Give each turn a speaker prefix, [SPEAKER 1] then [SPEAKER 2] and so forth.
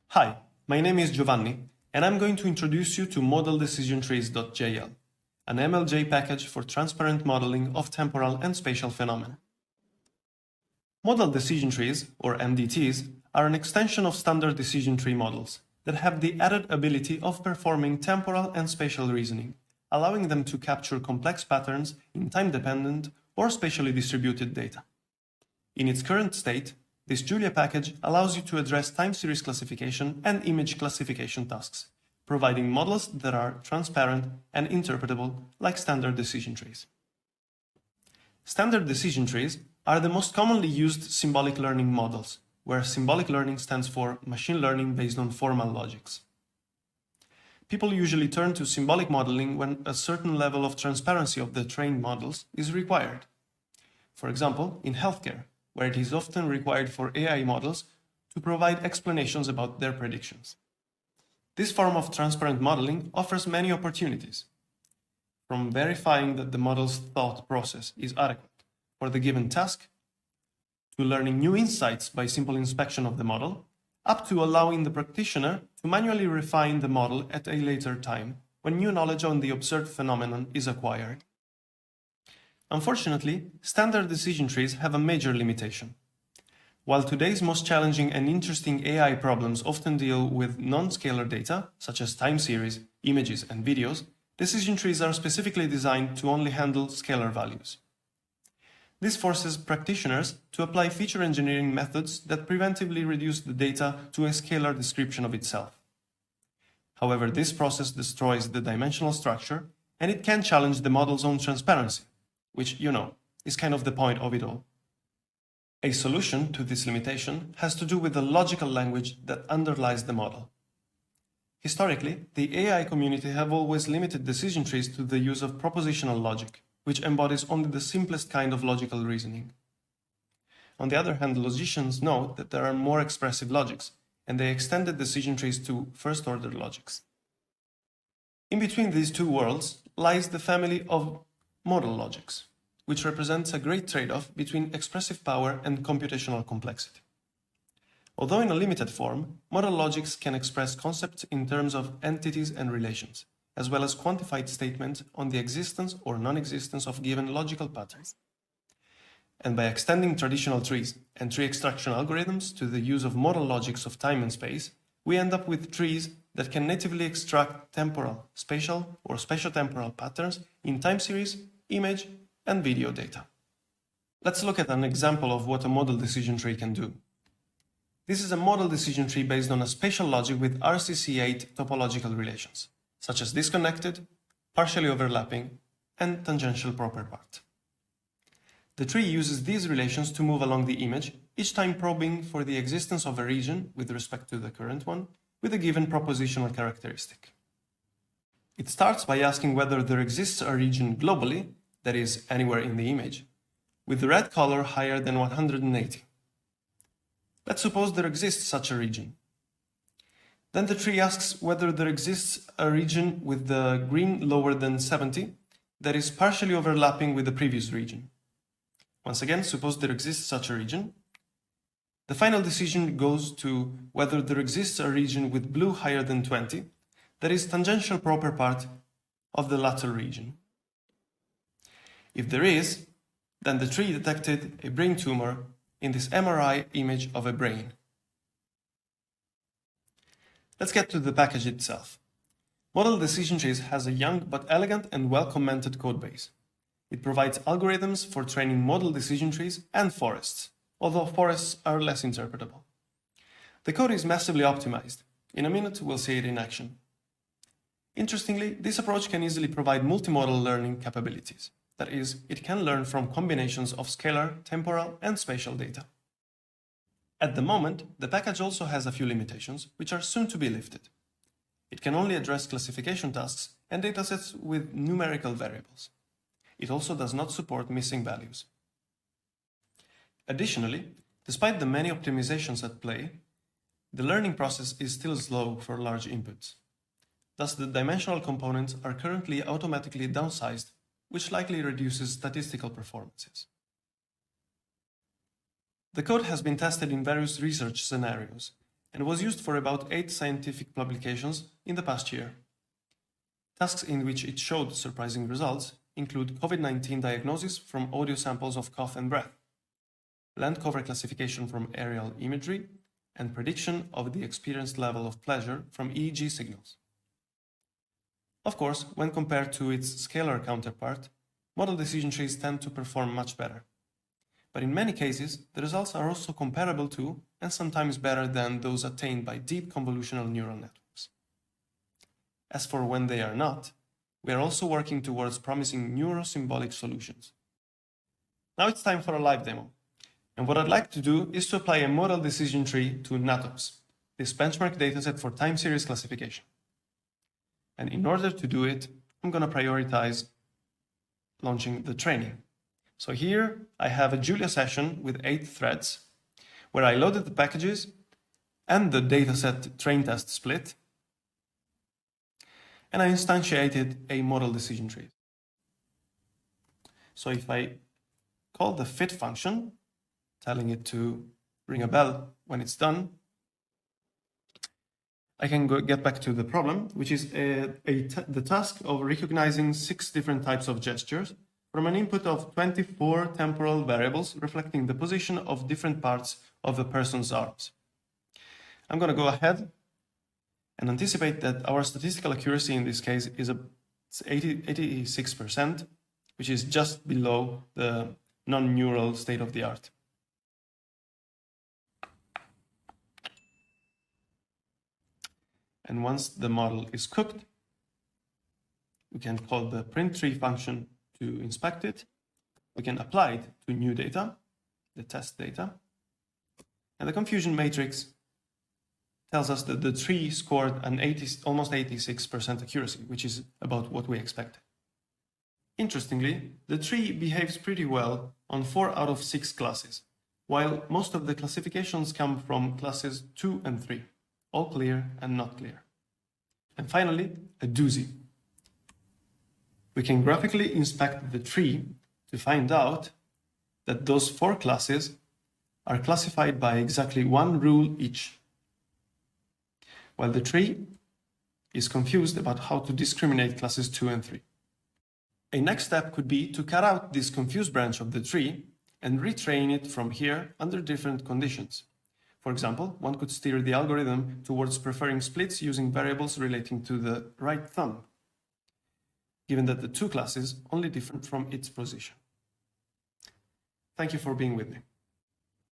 [SPEAKER 1] Hi, my name is Giovanni, and I'm going to introduce you to ModalDecisionTrees.jl, an MLJ package for transparent modeling of temporal and spatial phenomena. Modal decision trees, or MDTs, are an extension of standard decision tree models that have the added ability of performing temporal and spatial reasoning, allowing them to capture complex patterns in time-dependent or spatially distributed data. In its current state, this Julia package allows you to address time series classification and image classification tasks, providing models that are transparent and interpretable like standard decision trees. Standard decision trees are the most commonly used symbolic learning models, where symbolic learning stands for machine learning based on formal logics. People usually turn to symbolic modeling when a certain level of transparency of the trained models is required. For example, in healthcare, where it is often required for AI models to provide explanations about their predictions. This form of transparent modeling offers many opportunities, from verifying that the model's thought process is adequate for the given task, to learning new insights by simple inspection of the model, up to allowing the practitioner to manually refine the model at a later time when new knowledge on the observed phenomenon is acquired. Unfortunately, standard decision trees have a major limitation. While today's most challenging and interesting AI problems often deal with non-scalar data, such as time series, images, and videos, decision trees are specifically designed to only handle scalar values. This forces practitioners to apply feature engineering methods that preventively reduce the data to a scalar description of itself. However, this process destroys the dimensional structure, and it can challenge the model's own transparency, which, is kind of the point of it all. A solution to this limitation has to do with the logical language that underlies the model. Historically, the AI community have always limited decision trees to the use of propositional logic, which embodies only the simplest kind of logical reasoning. On the other hand, logicians know that there are more expressive logics, and they extended decision trees to first-order logics. In between these two worlds lies the family of modal logics, which represents a great trade-off between expressive power and computational complexity. Although in a limited form, modal logics can express concepts in terms of entities and relations, as well as quantified statements on the existence or non-existence of given logical patterns. And by extending traditional trees and tree extraction algorithms to the use of modal logics of time and space, we end up with trees that can natively extract temporal, spatial, or spatiotemporal patterns in time series, image, and video data. Let's look at an example of what a modal decision tree can do. This is a modal decision tree based on a spatial logic with RCC8 topological relations, such as disconnected, partially overlapping, and tangential proper part. The tree uses these relations to move along the image, each time probing for the existence of a region with respect to the current one, with a given propositional characteristic. It starts by asking whether there exists a region globally, that is, anywhere in the image, with the red color higher than 180. Let's suppose there exists such a region. Then the tree asks whether there exists a region with the green lower than 70 that is partially overlapping with the previous region. Once again, suppose there exists such a region. The final decision goes to whether there exists a region with blue higher than 20 that is tangential proper part of the latter region. If there is, then the tree detected a brain tumor in this MRI image of a brain. Let's get to the package itself. Modal Decision Trees has a young but elegant and well-commented codebase. It provides algorithms for training modal decision trees and forests, although forests are less interpretable. The code is massively optimized. In a minute, we'll see it in action. Interestingly, this approach can easily provide multimodal learning capabilities. That is, it can learn from combinations of scalar, temporal, and spatial data. At the moment, the package also has a few limitations, which are soon to be lifted. It can only address classification tasks and datasets with numerical variables. It also does not support missing values. Additionally, despite the many optimizations at play, the learning process is still slow for large inputs. Thus, the dimensional components are currently automatically downsized, which likely reduces statistical performances. The code has been tested in various research scenarios and was used for about 8 scientific publications in the past year. Tasks in which it showed surprising results include COVID-19 diagnosis from audio samples of cough and breath, land cover classification from aerial imagery, and prediction of the experienced level of pleasure from EEG signals. Of course, when compared to its scalar counterpart, model decision trees tend to perform much better. But in many cases, the results are also comparable to, and sometimes better than, those attained by deep convolutional neural networks. As for when they are not, we are also working towards promising neurosymbolic solutions. Now it's time for a live demo. And what I'd like to do is to apply a modal decision tree to NATOPS, this benchmark dataset for time series classification. And in order to do it, I'm going to prioritize launching the training. So here I have a Julia session with 8 threads where I loaded the packages and the dataset train test split, and I instantiated a modal decision tree. So if I call the fit function, telling it to ring a bell when it's done, I can get back to the problem, which is the task of recognizing 6 different types of gestures from an input of 24 temporal variables reflecting the position of different parts of a person's arms. I'm going to go ahead and anticipate that our statistical accuracy in this case is 86%, which is just below the non-neural state of the art. And once the model is cooked, we can call the print tree function to inspect it. We can apply it to new data, the test data. And the confusion matrix tells us that the tree scored an almost 86% accuracy, which is about what we expected. Interestingly, the tree behaves pretty well on 4 out of 6 classes, while most of the classifications come from classes 2 and 3, all clear and not clear. And finally, a doozy. We can graphically inspect the tree to find out that those 4 classes are classified by exactly 1 rule each, while the tree is confused about how to discriminate classes 2 and 3. A next step could be to cut out this confused branch of the tree and retrain it from here under different conditions. For example, one could steer the algorithm towards preferring splits using variables relating to the right thumb, given that the 2 classes only differ from its position. Thank you for being with me.